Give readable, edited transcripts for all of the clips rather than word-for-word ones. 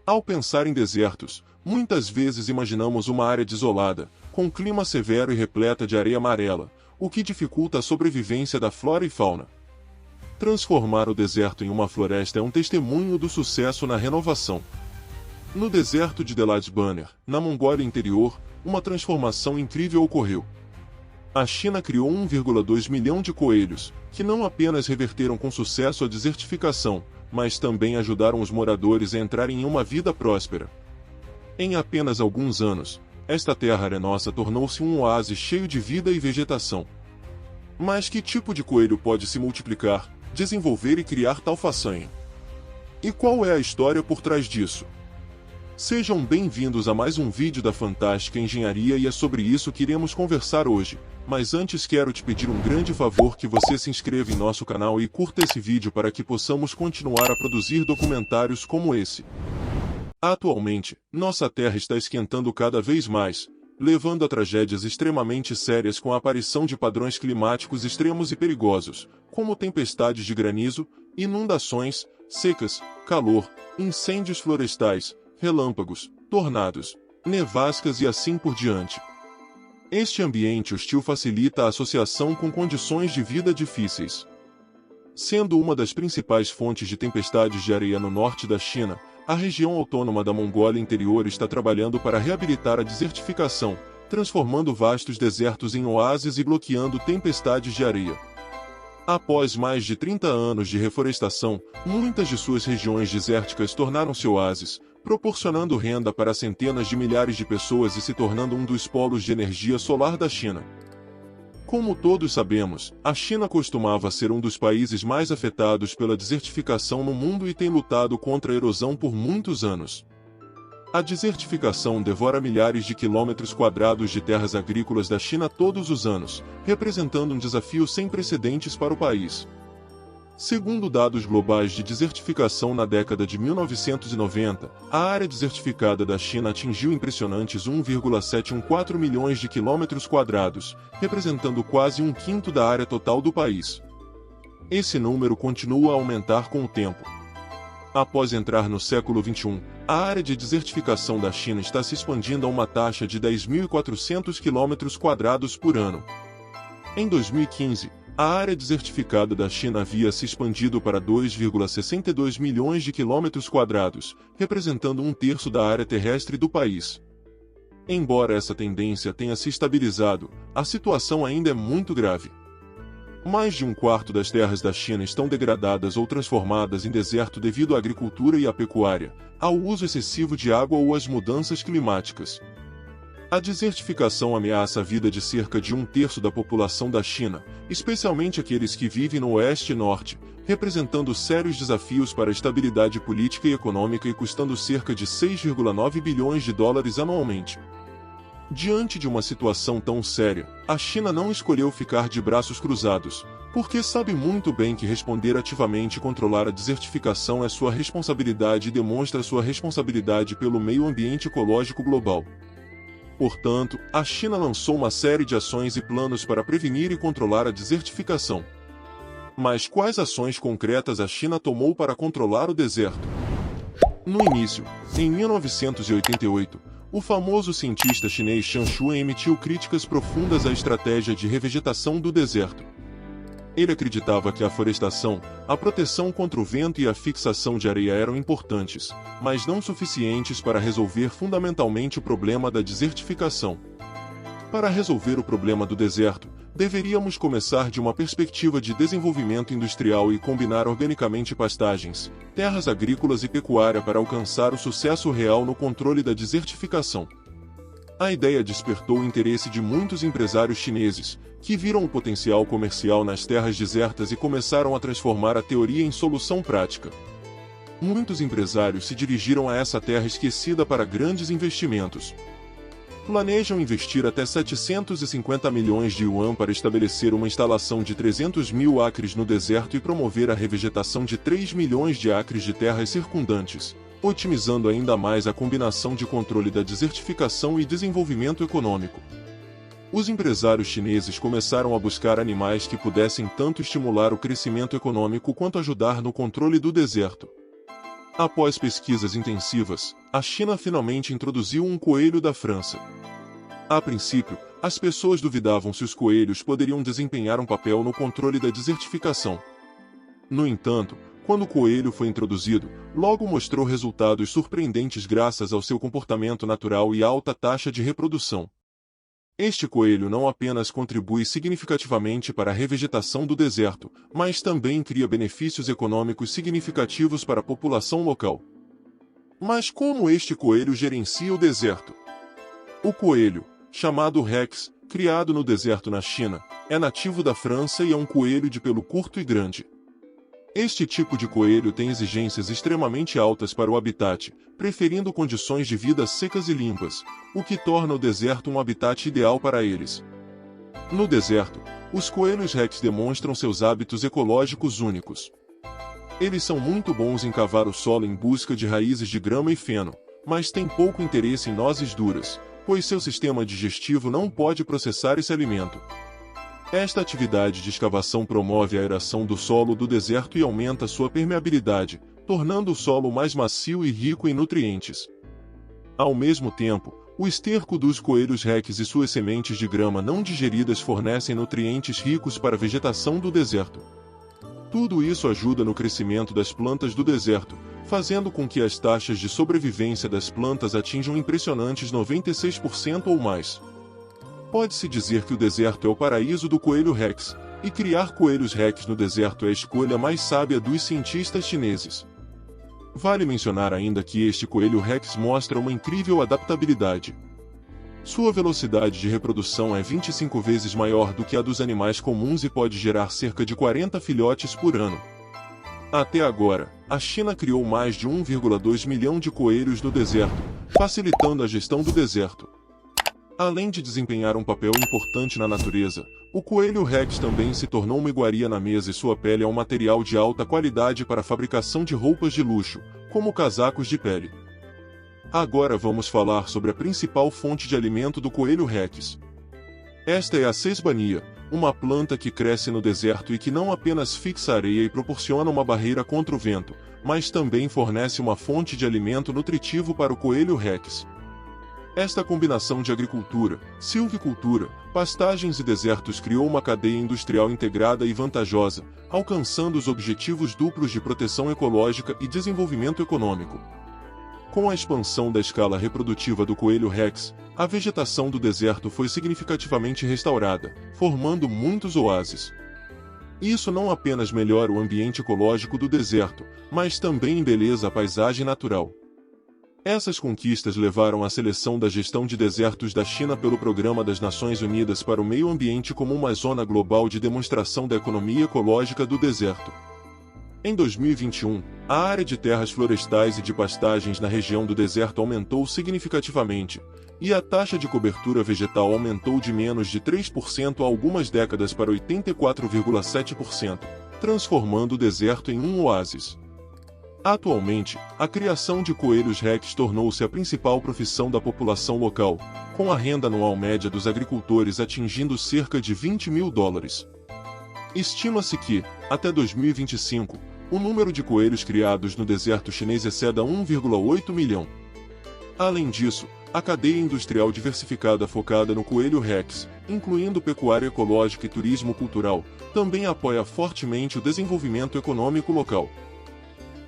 Ao pensar em desertos, muitas vezes imaginamos uma área desolada, com clima severo e repleta de areia amarela, o que dificulta a sobrevivência da flora e fauna. Transformar o deserto em uma floresta é um testemunho do sucesso na renovação. No deserto de Delat Banner, na Mongólia Interior, uma transformação incrível ocorreu. A China criou 1,2 milhão de coelhos, que não apenas reverteram com sucesso a desertificação, mas também ajudaram os moradores a entrarem em uma vida próspera. Em apenas alguns anos, esta terra arenosa tornou-se um oásis cheio de vida e vegetação. Mas que tipo de coelho pode se multiplicar, desenvolver e criar tal façanha? E qual é a história por trás disso? Sejam bem-vindos a mais um vídeo da Fantástica Engenharia e é sobre isso que iremos conversar hoje, mas antes quero te pedir um grande favor que você se inscreva em nosso canal e curta esse vídeo para que possamos continuar a produzir documentários como esse. Atualmente, nossa Terra está esquentando cada vez mais, levando a tragédias extremamente sérias com a aparição de padrões climáticos extremos e perigosos, como tempestades de granizo, inundações, secas, calor, incêndios florestais, relâmpagos, tornados, nevascas e assim por diante. Este ambiente hostil facilita a associação com condições de vida difíceis. Sendo uma das principais fontes de tempestades de areia no norte da China, a região autônoma da Mongólia Interior está trabalhando para reabilitar a desertificação, transformando vastos desertos em oásis e bloqueando tempestades de areia. Após mais de 30 anos de reflorestação, muitas de suas regiões desérticas tornaram-se oásis, proporcionando renda para centenas de milhares de pessoas e se tornando um dos polos de energia solar da China. Como todos sabemos, a China costumava ser um dos países mais afetados pela desertificação no mundo e tem lutado contra a erosão por muitos anos. A desertificação devora milhares de quilômetros quadrados de terras agrícolas da China todos os anos, representando um desafio sem precedentes para o país. Segundo dados globais de desertificação na década de 1990, a área desertificada da China atingiu impressionantes 1,714 milhões de quilômetros quadrados, representando quase um quinto da área total do país. Esse número continua a aumentar com o tempo. Após entrar no século XXI, a área de desertificação da China está se expandindo a uma taxa de 10.400 quilômetros quadrados por ano. Em 2015, a área desertificada da China havia se expandido para 2,62 milhões de quilômetros quadrados, representando um terço da área terrestre do país. Embora essa tendência tenha se estabilizado, a situação ainda é muito grave. Mais de um quarto das terras da China estão degradadas ou transformadas em deserto devido à agricultura e à pecuária, ao uso excessivo de água ou às mudanças climáticas. A desertificação ameaça a vida de cerca de um terço da população da China, especialmente aqueles que vivem no oeste e norte, representando sérios desafios para a estabilidade política e econômica e custando cerca de 6,9 bilhões de dólares anualmente. Diante de uma situação tão séria, a China não escolheu ficar de braços cruzados, porque sabe muito bem que responder ativamente e controlar a desertificação é sua responsabilidade e demonstra sua responsabilidade pelo meio ambiente ecológico global. Portanto, a China lançou uma série de ações e planos para prevenir e controlar a desertificação. Mas quais ações concretas a China tomou para controlar o deserto? No início, em 1988, o famoso cientista chinês Chen Shui emitiu críticas profundas à estratégia de revegetação do deserto. Ele acreditava que a florestação, a proteção contra o vento e a fixação de areia eram importantes, mas não suficientes para resolver fundamentalmente o problema da desertificação. Para resolver o problema do deserto, deveríamos começar de uma perspectiva de desenvolvimento industrial e combinar organicamente pastagens, terras agrícolas e pecuária para alcançar o sucesso real no controle da desertificação. A ideia despertou o interesse de muitos empresários chineses, que viram o potencial comercial nas terras desertas e começaram a transformar a teoria em solução prática. Muitos empresários se dirigiram a essa terra esquecida para grandes investimentos. Planejam investir até 750 milhões de yuan para estabelecer uma instalação de 300 mil acres no deserto e promover a revegetação de 3 milhões de acres de terras circundantes, otimizando ainda mais a combinação de controle da desertificação e desenvolvimento econômico. Os empresários chineses começaram a buscar animais que pudessem tanto estimular o crescimento econômico quanto ajudar no controle do deserto. Após pesquisas intensivas, a China finalmente introduziu um coelho da França. A princípio, as pessoas duvidavam se os coelhos poderiam desempenhar um papel no controle da desertificação. No entanto, quando o coelho foi introduzido, logo mostrou resultados surpreendentes graças ao seu comportamento natural e alta taxa de reprodução. Este coelho não apenas contribui significativamente para a revegetação do deserto, mas também cria benefícios econômicos significativos para a população local. Mas como este coelho gerencia o deserto? O coelho, chamado Rex, criado no deserto na China, é nativo da França e é um coelho de pelo curto e grande. Este tipo de coelho tem exigências extremamente altas para o habitat, preferindo condições de vida secas e limpas, o que torna o deserto um habitat ideal para eles. No deserto, os coelhos Rex demonstram seus hábitos ecológicos únicos. Eles são muito bons em cavar o solo em busca de raízes de grama e feno, mas têm pouco interesse em nozes duras, pois seu sistema digestivo não pode processar esse alimento. Esta atividade de escavação promove a aeração do solo do deserto e aumenta sua permeabilidade, tornando o solo mais macio e rico em nutrientes. Ao mesmo tempo, o esterco dos coelhos Rex e suas sementes de grama não digeridas fornecem nutrientes ricos para a vegetação do deserto. Tudo isso ajuda no crescimento das plantas do deserto, fazendo com que as taxas de sobrevivência das plantas atinjam impressionantes 96% ou mais. Pode-se dizer que o deserto é o paraíso do coelho Rex, e criar coelhos Rex no deserto é a escolha mais sábia dos cientistas chineses. Vale mencionar ainda que este coelho Rex mostra uma incrível adaptabilidade. Sua velocidade de reprodução é 25 vezes maior do que a dos animais comuns e pode gerar cerca de 40 filhotes por ano. Até agora, a China criou mais de 1,2 milhão de coelhos no deserto, facilitando a gestão do deserto. Além de desempenhar um papel importante na natureza, o coelho Rex também se tornou uma iguaria na mesa e sua pele é um material de alta qualidade para a fabricação de roupas de luxo, como casacos de pele. Agora vamos falar sobre a principal fonte de alimento do coelho Rex. Esta é a sesbania, uma planta que cresce no deserto e que não apenas fixa areia e proporciona uma barreira contra o vento, mas também fornece uma fonte de alimento nutritivo para o coelho Rex. Esta combinação de agricultura, silvicultura, pastagens e desertos criou uma cadeia industrial integrada e vantajosa, alcançando os objetivos duplos de proteção ecológica e desenvolvimento econômico. Com a expansão da escala reprodutiva do coelho Rex, a vegetação do deserto foi significativamente restaurada, formando muitos oásis. Isso não apenas melhora o ambiente ecológico do deserto, mas também embeleza a paisagem natural. Essas conquistas levaram à seleção da gestão de desertos da China pelo Programa das Nações Unidas para o Meio Ambiente como uma zona global de demonstração da economia ecológica do deserto. Em 2021, a área de terras florestais e de pastagens na região do deserto aumentou significativamente, e a taxa de cobertura vegetal aumentou de menos de 3% há algumas décadas para 84,7%, transformando o deserto em um oásis. Atualmente, a criação de coelhos Rex tornou-se a principal profissão da população local, com a renda anual média dos agricultores atingindo cerca de $20 mil. Estima-se que, até 2025, o número de coelhos criados no deserto chinês exceda 1,8 milhão. Além disso, a cadeia industrial diversificada focada no coelho Rex, incluindo pecuária ecológica e turismo cultural, também apoia fortemente o desenvolvimento econômico local.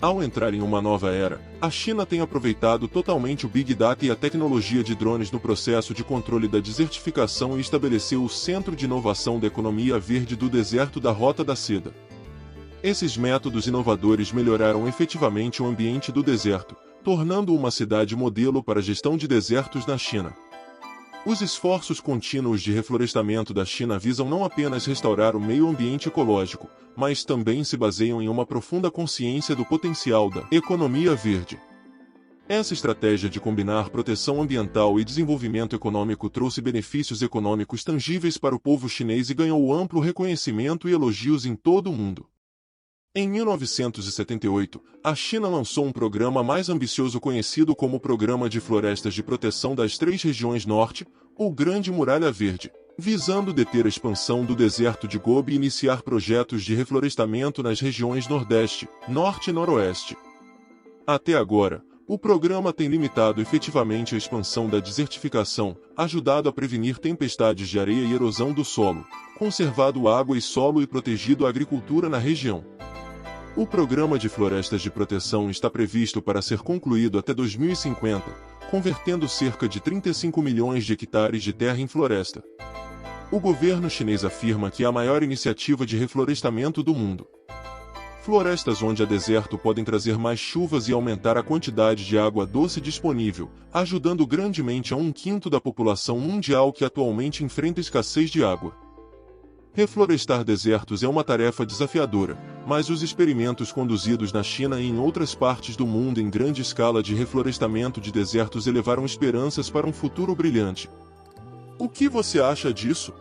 Ao entrar em uma nova era, a China tem aproveitado totalmente o Big Data e a tecnologia de drones no processo de controle da desertificação e estabeleceu o Centro de Inovação da Economia Verde do Deserto da Rota da Seda. Esses métodos inovadores melhoraram efetivamente o ambiente do deserto, tornando-o uma cidade modelo para a gestão de desertos na China. Os esforços contínuos de reflorestamento da China visam não apenas restaurar o meio ambiente ecológico, mas também se baseiam em uma profunda consciência do potencial da economia verde. Essa estratégia de combinar proteção ambiental e desenvolvimento econômico trouxe benefícios econômicos tangíveis para o povo chinês e ganhou amplo reconhecimento e elogios em todo o mundo. Em 1978, a China lançou um programa mais ambicioso conhecido como Programa de Florestas de Proteção das Três Regiões Norte, ou Grande Muralha Verde, visando deter a expansão do deserto de Gobi e iniciar projetos de reflorestamento nas regiões Nordeste, Norte e Noroeste. Até agora, o programa tem limitado efetivamente a expansão da desertificação, ajudado a prevenir tempestades de areia e erosão do solo, conservado água e solo e protegido a agricultura na região. O programa de florestas de proteção está previsto para ser concluído até 2050, convertendo cerca de 35 milhões de hectares de terra em floresta. O governo chinês afirma que é a maior iniciativa de reflorestamento do mundo. Florestas onde há deserto podem trazer mais chuvas e aumentar a quantidade de água doce disponível, ajudando grandemente a 1/5 da população mundial que atualmente enfrenta escassez de água. Reflorestar desertos é uma tarefa desafiadora, mas os experimentos conduzidos na China e em outras partes do mundo em grande escala de reflorestamento de desertos elevaram esperanças para um futuro brilhante. O que você acha disso?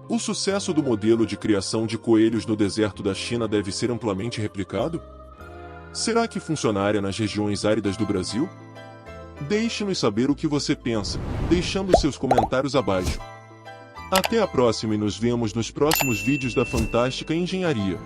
O sucesso do modelo de criação de coelhos no deserto da China deve ser amplamente replicado? Será que funcionaria nas regiões áridas do Brasil? Deixe-nos saber o que você pensa, deixando seus comentários abaixo. Até a próxima e nos vemos nos próximos vídeos da Fantástica Engenharia.